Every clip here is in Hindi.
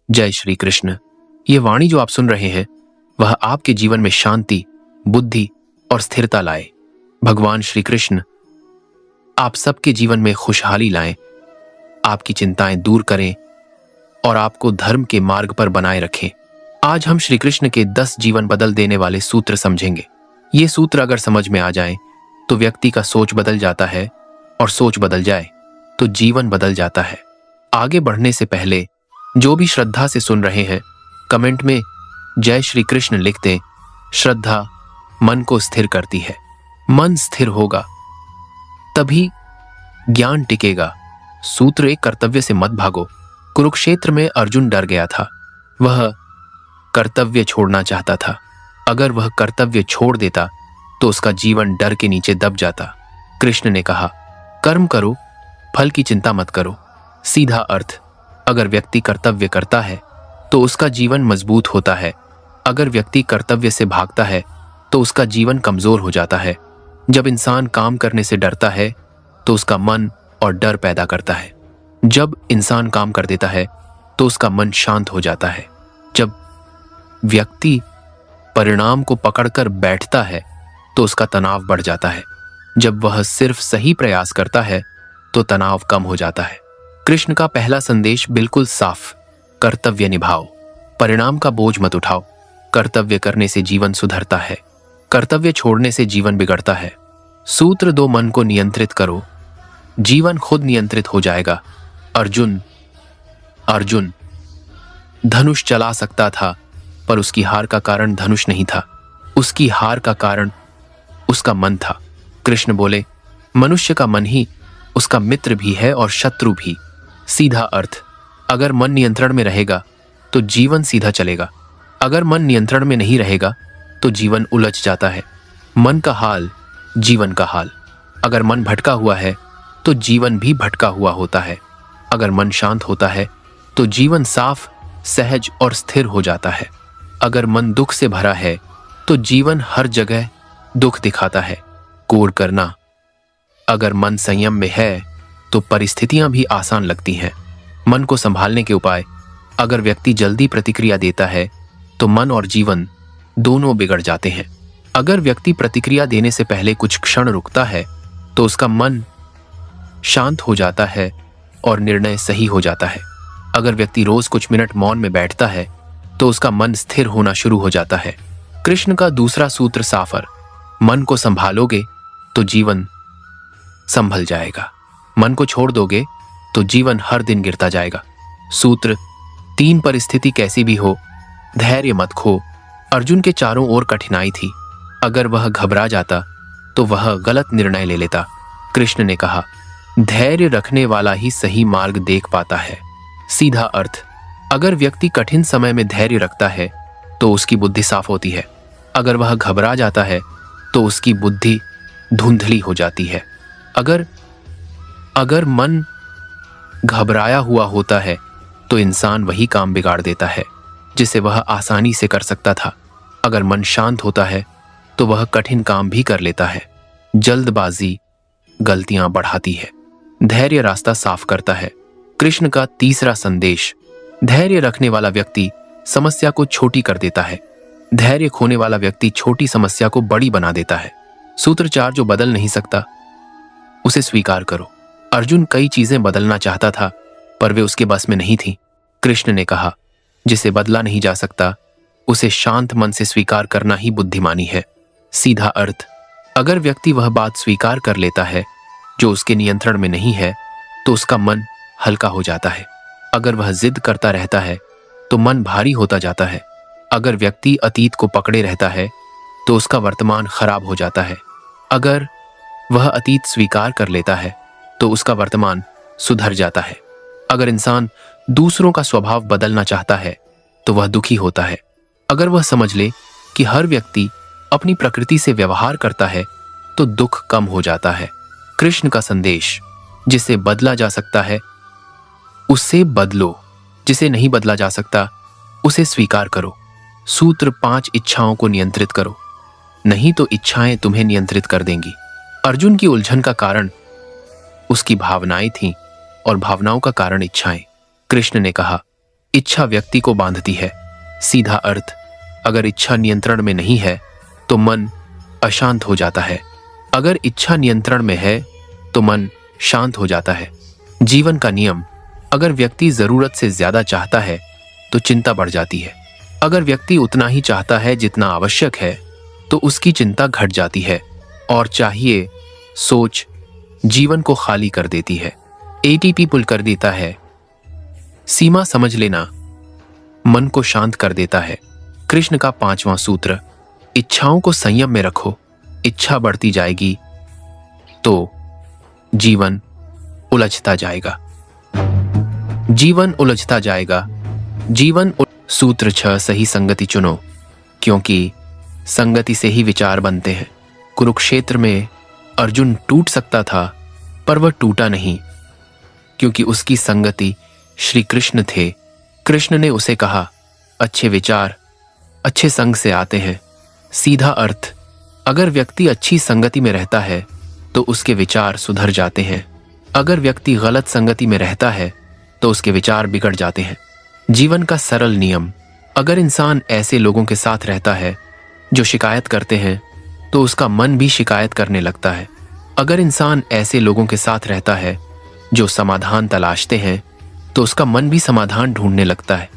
जय श्री कृष्ण। ये वाणी जो आप सुन रहे हैं वह आपके जीवन में शांति, बुद्धि और स्थिरता लाए। भगवान श्री कृष्ण आप सबके जीवन में खुशहाली लाएं, आपकी चिंताएं दूर करें और आपको धर्म के मार्ग पर बनाए रखें। आज हम श्री कृष्ण के 10 जीवन बदल देने वाले सूत्र समझेंगे। ये सूत्र अगर समझ में आ जाएं तो व्यक्ति का सोच बदल जाता है और सोच बदल जाए तो जीवन बदल जाता है। आगे बढ़ने से पहले जो भी श्रद्धा से सुन रहे हैं कमेंट में जय श्री कृष्ण लिख दें। श्रद्धा मन को स्थिर करती है। मन स्थिर होगा तभी ज्ञान टिकेगा। सूत्र 1, कर्तव्य से मत भागो। कुरुक्षेत्र में अर्जुन डर गया था। वह कर्तव्य छोड़ना चाहता था। अगर वह कर्तव्य छोड़ देता तो उसका जीवन डर के नीचे दब जाता। कृष्ण ने कहा, कर्म करो, फल की चिंता मत करो। सीधा अर्थ, अगर व्यक्ति कर्तव्य करता है तो उसका जीवन मजबूत होता है। अगर व्यक्ति कर्तव्य से भागता है तो उसका जीवन कमजोर हो जाता है। जब इंसान काम करने से डरता है तो उसका मन और डर पैदा करता है। जब इंसान काम कर देता है तो उसका मन शांत हो जाता है। जब व्यक्ति परिणाम को पकड़कर बैठता है तो उसका तनाव बढ़ जाता है। जब वह सिर्फ सही प्रयास करता है तो तनाव कम हो जाता है। कृष्ण का पहला संदेश बिल्कुल साफ, कर्तव्य निभाओ, परिणाम का बोझ मत उठाओ। कर्तव्य करने से जीवन सुधरता है, कर्तव्य छोड़ने से जीवन बिगड़ता है। सूत्र 2, मन को नियंत्रित करो, जीवन खुद नियंत्रित हो जाएगा। अर्जुन धनुष चला सकता था पर उसकी हार का कारण धनुष नहीं था, उसकी हार का कारण उसका मन था। कृष्ण बोले, मनुष्य का मन ही उसका मित्र भी है और शत्रु भी। सीधा अर्थ, अगर मन नियंत्रण में रहेगा तो जीवन सीधा चलेगा। अगर मन नियंत्रण में नहीं रहेगा तो जीवन उलझ जाता है। मन का हाल जीवन का हाल। अगर मन भटका हुआ है तो जीवन भी भटका हुआ होता है। अगर मन शांत होता है तो जीवन साफ, सहज और स्थिर हो जाता है। अगर मन दुख से भरा है तो जीवन हर जगह दुख दिखाता है। कोर करना, अगर मन संयम में है तो परिस्थितियां भी आसान लगती हैं। मन को संभालने के उपाय, अगर व्यक्ति जल्दी प्रतिक्रिया देता है तो मन और जीवन दोनों बिगड़ जाते हैं। अगर व्यक्ति प्रतिक्रिया देने से पहले कुछ क्षण रुकता है तो उसका मन शांत हो जाता है और निर्णय सही हो जाता है। अगर व्यक्ति रोज कुछ मिनट मौन में बैठता है तो उसका मन स्थिर होना शुरू हो जाता है। कृष्ण का दूसरा सूत्र साफर, मन को संभालोगे तो जीवन संभल जाएगा, मन को छोड़ दोगे तो जीवन हर दिन गिरता जाएगा। सूत्र 3, परिस्थिति कैसी भी हो धैर्य मत खो। अर्जुन के चारों ओर कठिनाई थी। अगर वह घबरा जाता तो वह गलत निर्णय ले लेता। कृष्ण ने कहा, धैर्य रखने वाला ही सही मार्ग देख पाता है। सीधा अर्थ, अगर व्यक्ति कठिन समय में धैर्य रखता है तो उसकी बुद्धि साफ होती है। अगर वह घबरा जाता है तो उसकी बुद्धि धुंधली हो जाती है। अगर मन घबराया हुआ होता है तो इंसान वही काम बिगाड़ देता है जिसे वह आसानी से कर सकता था। अगर मन शांत होता है तो वह कठिन काम भी कर लेता है। जल्दबाजी गलतियां बढ़ाती है, धैर्य रास्ता साफ करता है। कृष्ण का तीसरा संदेश, धैर्य रखने वाला व्यक्ति समस्या को छोटी कर देता है। धैर्य खोने वाला व्यक्ति छोटी समस्या को बड़ी बना देता है। सूत्र 4, जो बदल नहीं सकता उसे स्वीकार करो। अर्जुन कई चीजें बदलना चाहता था पर वे उसके बस में नहीं थी। कृष्ण ने कहा, जिसे बदला नहीं जा सकता उसे शांत मन से स्वीकार करना ही बुद्धिमानी है। सीधा अर्थ, अगर व्यक्ति वह बात स्वीकार कर लेता है जो उसके नियंत्रण में नहीं है तो उसका मन हल्का हो जाता है। अगर वह जिद करता रहता है तो मन भारी होता जाता है। अगर व्यक्ति अतीत को पकड़े रहता है तो उसका वर्तमान खराब हो जाता है। अगर वह अतीत स्वीकार कर लेता है तो उसका वर्तमान सुधर जाता है। अगर इंसान दूसरों का स्वभाव बदलना चाहता है तो वह दुखी होता है। अगर वह समझ ले कि हर व्यक्ति अपनी प्रकृति से व्यवहार करता है तो दुख कम हो जाता है। कृष्ण का संदेश, जिसे बदला जा सकता है उससे बदलो, जिसे नहीं बदला जा सकता उसे स्वीकार करो। सूत्र 5, इच्छाओं को नियंत्रित करो, नहीं तो इच्छाएं तुम्हें नियंत्रित कर देंगी। अर्जुन की उलझन का कारण उसकी भावनाएं थीं और भावनाओं का कारण इच्छाएं। कृष्ण ने कहा, इच्छा व्यक्ति को बांधती है। सीधा अर्थ, अगर इच्छा नियंत्रण में नहीं है तो मन अशांत हो जाता है। अगर इच्छा नियंत्रण में है तो मन शांत हो जाता है। जीवन का नियम, अगर व्यक्ति जरूरत से ज्यादा चाहता है तो चिंता बढ़ जाती है। अगर व्यक्ति उतना ही चाहता है जितना आवश्यक है तो उसकी चिंता घट जाती है। और चाहिए सोच जीवन को खाली कर देती है, एटीपी पुल कर देता है। सीमा समझ लेना मन को शांत कर देता है। कृष्ण का 5वां सूत्र, इच्छाओं को संयम में रखो। इच्छा बढ़ती जाएगी तो जीवन उलझता जाएगा। सूत्र 6, सही संगति चुनो, क्योंकि संगति से ही विचार बनते हैं। कुरुक्षेत्र में अर्जुन टूट सकता था पर वह टूटा नहीं, क्योंकि उसकी संगति श्री कृष्ण थे। कृष्ण ने उसे कहा, अच्छे विचार अच्छे संग से आते हैं। सीधा अर्थ, अगर व्यक्ति अच्छी संगति में रहता है तो उसके विचार सुधर जाते हैं। अगर व्यक्ति गलत संगति में रहता है तो उसके विचार बिगड़ जाते हैं। जीवन का सरल नियम, अगर इंसान ऐसे लोगों के साथ रहता है जो शिकायत करते हैं तो उसका मन भी शिकायत करने लगता है। अगर इंसान ऐसे लोगों के साथ रहता है जो समाधान तलाशते हैं तो उसका मन भी समाधान ढूंढने लगता है।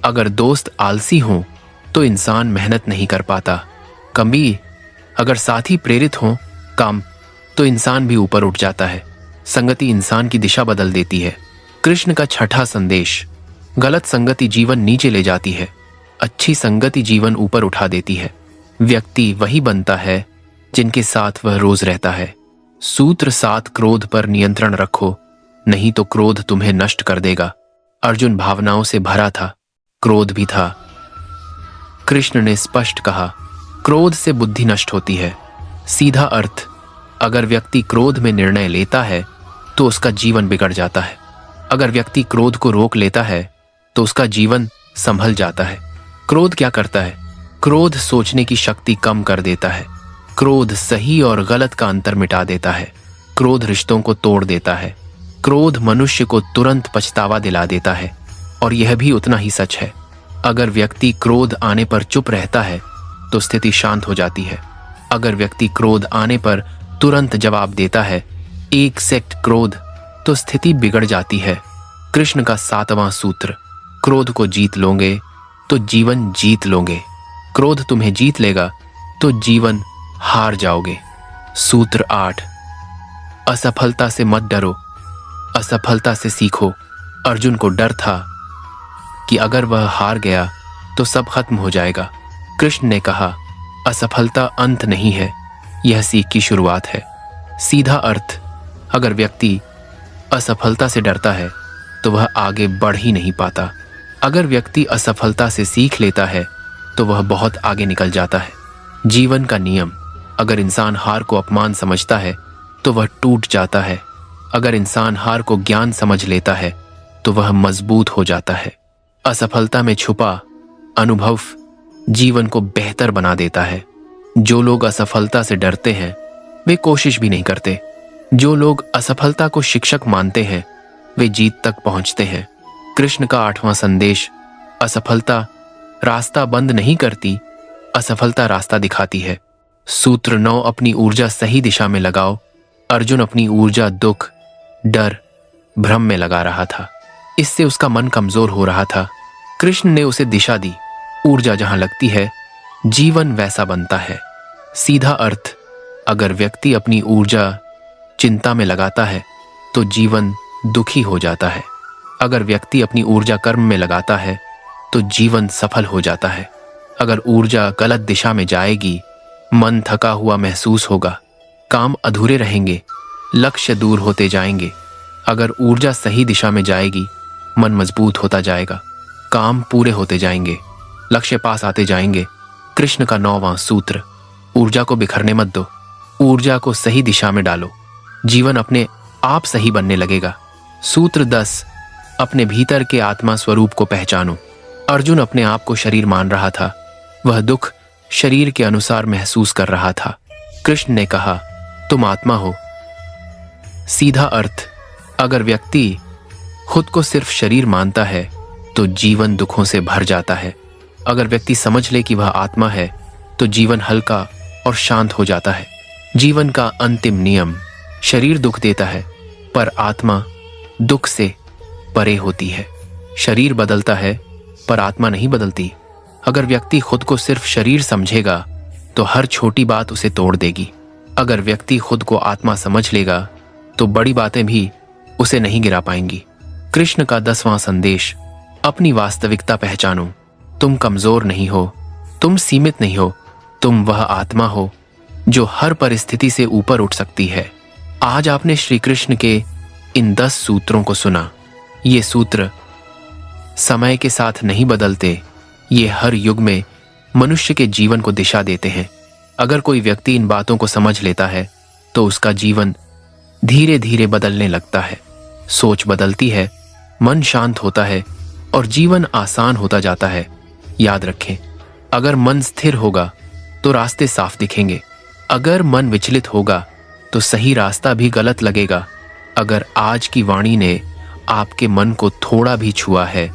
अगर दोस्त आलसी हों तो इंसान मेहनत नहीं कर पाता। कभी अगर साथी प्रेरित हों काम तो इंसान भी ऊपर उठ जाता है। संगति इंसान की दिशा बदल देती है। कृष्ण का 6ठा संदेश, गलत संगति जीवन नीचे ले जाती है, अच्छी संगति जीवन ऊपर उठा देती है। व्यक्ति वही बनता है जिनके साथ वह रोज रहता है। सूत्र 7, क्रोध पर नियंत्रण रखो, नहीं तो क्रोध तुम्हें नष्ट कर देगा। अर्जुन भावनाओं से भरा था, क्रोध भी था। कृष्ण ने स्पष्ट कहा, क्रोध से बुद्धि नष्ट होती है। सीधा अर्थ, अगर व्यक्ति क्रोध में निर्णय लेता है तो उसका जीवन बिगड़ जाता है। अगर व्यक्ति क्रोध को रोक लेता है तो उसका जीवन संभल जाता है। क्रोध क्या करता है? क्रोध सोचने की शक्ति कम कर देता है। क्रोध सही और गलत का अंतर मिटा देता है। क्रोध रिश्तों को तोड़ देता है। क्रोध मनुष्य को तुरंत पछतावा दिला देता है। और यह भी उतना ही सच है, अगर व्यक्ति क्रोध आने पर चुप रहता है तो स्थिति शांत हो जाती है। अगर व्यक्ति क्रोध आने पर तुरंत जवाब देता है, एक सेकंड क्रोध, तो स्थिति बिगड़ जाती है। कृष्ण का 7वां सूत्र, क्रोध को जीत लोगे तो जीवन जीत लोगे। क्रोध तुम्हें जीत लेगा तो जीवन हार जाओगे। सूत्र 8, असफलता से मत डरो, असफलता से सीखो। अर्जुन को डर था कि अगर वह हार गया तो सब खत्म हो जाएगा। कृष्ण ने कहा, असफलता अंत नहीं है, यह सीख की शुरुआत है। सीधा अर्थ, अगर व्यक्ति असफलता से डरता है तो वह आगे बढ़ ही नहीं पाता। अगर व्यक्ति असफलता से सीख लेता है तो वह बहुत आगे निकल जाता है। जीवन का नियम, अगर इंसान हार को अपमान समझता है तो वह टूट जाता है। अगर इंसान हार को ज्ञान समझ लेता है तो वह मजबूत हो जाता है। असफलता में छुपा अनुभव जीवन को बेहतर बना देता है। जो लोग असफलता से डरते हैं वे कोशिश भी नहीं करते। जो लोग असफलता को शिक्षक मानते हैं वे जीत तक पहुंचते हैं। कृष्ण का 8वां संदेश, असफलता रास्ता बंद नहीं करती, असफलता रास्ता दिखाती है। सूत्र 9, अपनी ऊर्जा सही दिशा में लगाओ। अर्जुन अपनी ऊर्जा दुख, डर, भ्रम में लगा रहा था। इससे उसका मन कमजोर हो रहा था। कृष्ण ने उसे दिशा दी। ऊर्जा जहां लगती है जीवन वैसा बनता है। सीधा अर्थ, अगर व्यक्ति अपनी ऊर्जा चिंता में लगाता है तो जीवन दुखी हो जाता है। अगर व्यक्ति अपनी ऊर्जा कर्म में लगाता है तो जीवन सफल हो जाता है। अगर ऊर्जा गलत दिशा में जाएगी, मन थका हुआ महसूस होगा, काम अधूरे रहेंगे, लक्ष्य दूर होते जाएंगे। अगर ऊर्जा सही दिशा में जाएगी, मन मजबूत होता जाएगा, काम पूरे होते जाएंगे, लक्ष्य पास आते जाएंगे। कृष्ण का 9वां सूत्र, ऊर्जा को बिखरने मत दो, ऊर्जा को सही दिशा में डालो, जीवन अपने आप सही बनने लगेगा। सूत्र 10, अपने भीतर के आत्मा स्वरूप को पहचानो। अर्जुन अपने आप को शरीर मान रहा था। वह दुख शरीर के अनुसार महसूस कर रहा था। कृष्ण ने कहा, तुम आत्मा हो। सीधा अर्थ, अगर व्यक्ति खुद को सिर्फ शरीर मानता है तो जीवन दुखों से भर जाता है। अगर व्यक्ति समझ ले कि वह आत्मा है तो जीवन हल्का और शांत हो जाता है। जीवन का अंतिम नियम, शरीर दुख देता है पर आत्मा दुख से परे होती है। शरीर बदलता है पर आत्मा नहीं बदलती। अगर व्यक्ति खुद को सिर्फ शरीर समझेगा तो हर छोटी बात उसे तोड़ देगी। अगर व्यक्ति खुद को आत्मा समझ लेगा तो बड़ी बातें भी उसे नहीं गिरा पाएंगी। कृष्ण का 10वां संदेश, अपनी वास्तविकता पहचानो। तुम कमजोर नहीं हो, तुम सीमित नहीं हो, तुम वह आत्मा हो जो हर परिस्थिति से ऊपर उठ सकती है। आज आपने श्री कृष्ण के इन 10 सूत्रों को सुना। ये सूत्र समय के साथ नहीं बदलते, ये हर युग में मनुष्य के जीवन को दिशा देते हैं। अगर कोई व्यक्ति इन बातों को समझ लेता है तो उसका जीवन धीरे धीरे बदलने लगता है। सोच बदलती है, मन शांत होता है और जीवन आसान होता जाता है। याद रखें, अगर मन स्थिर होगा तो रास्ते साफ दिखेंगे। अगर मन विचलित होगा तो सही रास्ता भी गलत लगेगा। अगर आज की वाणी ने आपके मन को थोड़ा भी छुआ है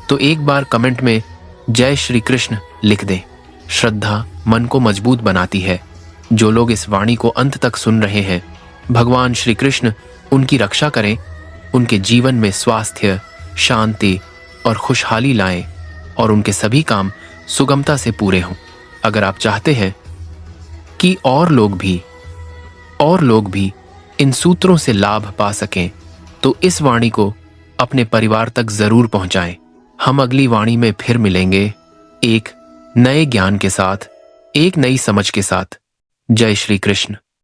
तो एक बार कमेंट में जय श्री कृष्ण लिख दें। श्रद्धा मन को मजबूत बनाती है। जो लोग इस वाणी को अंत तक सुन रहे हैं, भगवान श्री कृष्ण उनकी रक्षा करें, उनके जीवन में स्वास्थ्य, शांति और खुशहाली लाएं और उनके सभी काम सुगमता से पूरे हों। अगर आप चाहते हैं कि और लोग भी इन सूत्रों से लाभ पा सकें तो इस वाणी को अपने परिवार तक जरूर पहुंचाएं। हम अगली वाणी में फिर मिलेंगे, एक नए ज्ञान के साथ, एक नई समझ के साथ। जय श्री कृष्ण।